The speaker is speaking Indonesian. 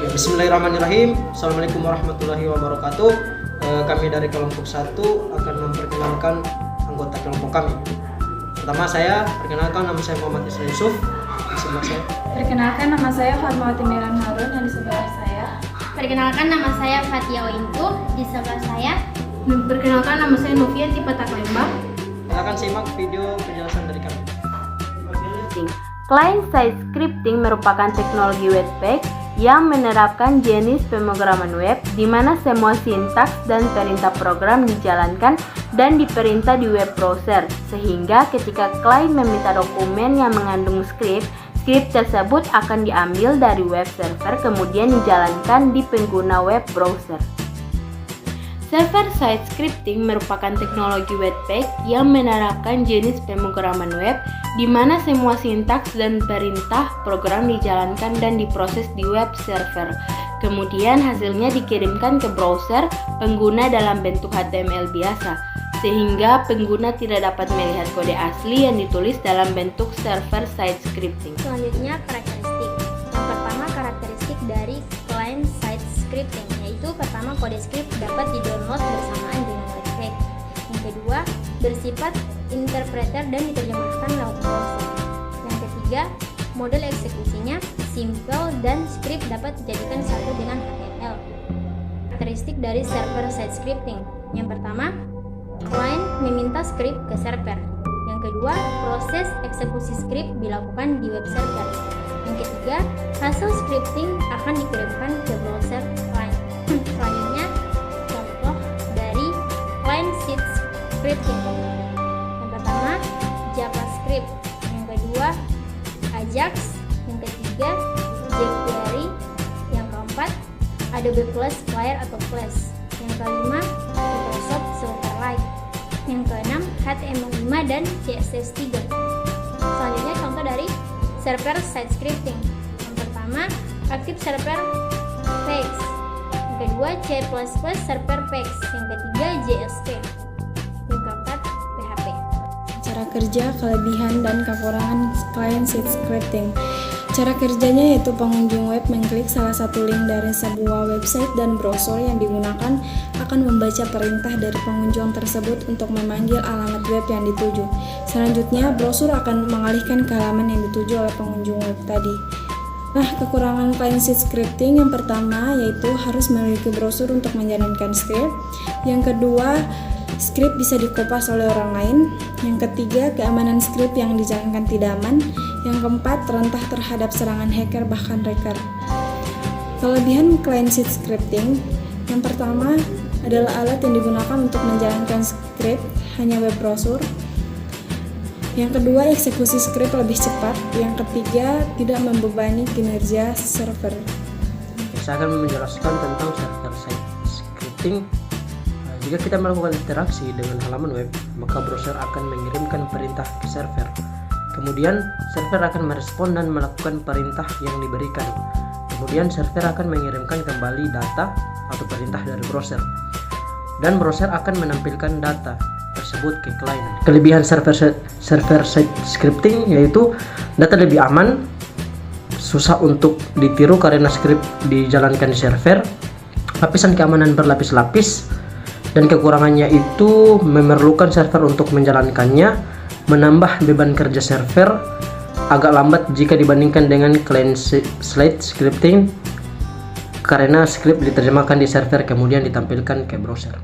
Bismillahirrahmanirrahim. Assalamualaikum warahmatullahi wabarakatuh. Kami dari kelompok 1 akan memperkenalkan anggota kelompok kami. Pertama saya perkenalkan, nama saya Muhammad Isra Yusuf. Di sebelah saya. Perkenalkan, nama saya Fatmawati Miran Harun yang di sebelah saya. Perkenalkan, nama saya Fatia Ointu di sebelah saya. Perkenalkan, nama saya Novianti Petak Lembang. Silakan simak video penjelasan dari kami. Client-side scripting merupakan teknologi Webpack yang menerapkan jenis pemrograman web di mana semua sintaks dan perintah program dijalankan dan diperintah di web browser, sehingga ketika klien meminta dokumen yang mengandung script tersebut akan diambil dari web server kemudian dijalankan di pengguna web browser. Server-side scripting merupakan teknologi Webpack yang menerapkan jenis pemrograman web di mana semua sintaks dan perintah program dijalankan dan diproses di web server. Kemudian hasilnya dikirimkan ke browser pengguna dalam bentuk HTML biasa, sehingga pengguna tidak dapat melihat kode asli yang ditulis dalam bentuk server-side scripting. Selanjutnya karakteristik. Yang pertama karakteristik dari client-side scripting, yaitu pertama kode script dapat di-download bersamaan dengan Webpack. Yang kedua bersifat interpreter dan diterjemahkan lewat browser. Yang ketiga model eksekusinya simple dan script dapat dijadikan satu dengan HTML. Karakteristik dari server-side scripting. Yang pertama, client meminta script ke server. Yang kedua, proses eksekusi script dilakukan di web server. Yang ketiga, hasil scripting akan dikirimkan ke browser client. Selanjutnya, contoh dari client-side scripting. Yang pertama, JavaScript. Yang kedua, Ajax. Yang ketiga, jQuery. Yang keempat, Adobe Player atau Flash. Yang kelima, Microsoft Silverlight. Yang keenam, HTML5 dan CSS3. Selanjutnya contoh dari server-side scripting. Yang pertama, Active Server Page. Yang kedua, C++ Server Page. Yang ketiga, JSP. Yang keempat, PHP. Cara kerja, kelebihan, dan kekurangan client-side scripting. Cara kerjanya yaitu pengunjung web mengklik salah satu link dari sebuah website dan browser yang digunakan akan membaca perintah dari pengunjung tersebut untuk memanggil alamat web yang dituju. Selanjutnya, browser akan mengalihkan ke halaman yang dituju oleh pengunjung web tadi. Nah, kekurangan client-side scripting yang pertama yaitu harus memiliki browser untuk menjalankan script. Yang kedua, script bisa dikopas oleh orang lain. Yang ketiga, keamanan script yang dijalankan tidak aman. Yang keempat, rentan terhadap serangan hacker bahkan hacker. Kelebihan client-side scripting yang pertama adalah alat yang digunakan untuk menjalankan script hanya web browser. Yang kedua, eksekusi script lebih cepat. Yang ketiga, tidak membebani kinerja server. Saya akan menjelaskan tentang server-side scripting. Jika kita melakukan interaksi dengan halaman web, maka browser akan mengirimkan perintah ke server. Kemudian, server akan merespon dan melakukan perintah yang diberikan. Kemudian, server akan mengirimkan kembali data atau perintah dari browser. Dan browser akan menampilkan data tersebut ke klien. Kelebihan server-side scripting yaitu data lebih aman, susah untuk ditiru karena script dijalankan di server, lapisan keamanan berlapis-lapis, dan kekurangannya itu memerlukan server untuk menjalankannya, menambah beban kerja server, agak lambat jika dibandingkan dengan client-side scripting karena script diterjemahkan di server kemudian ditampilkan ke browser.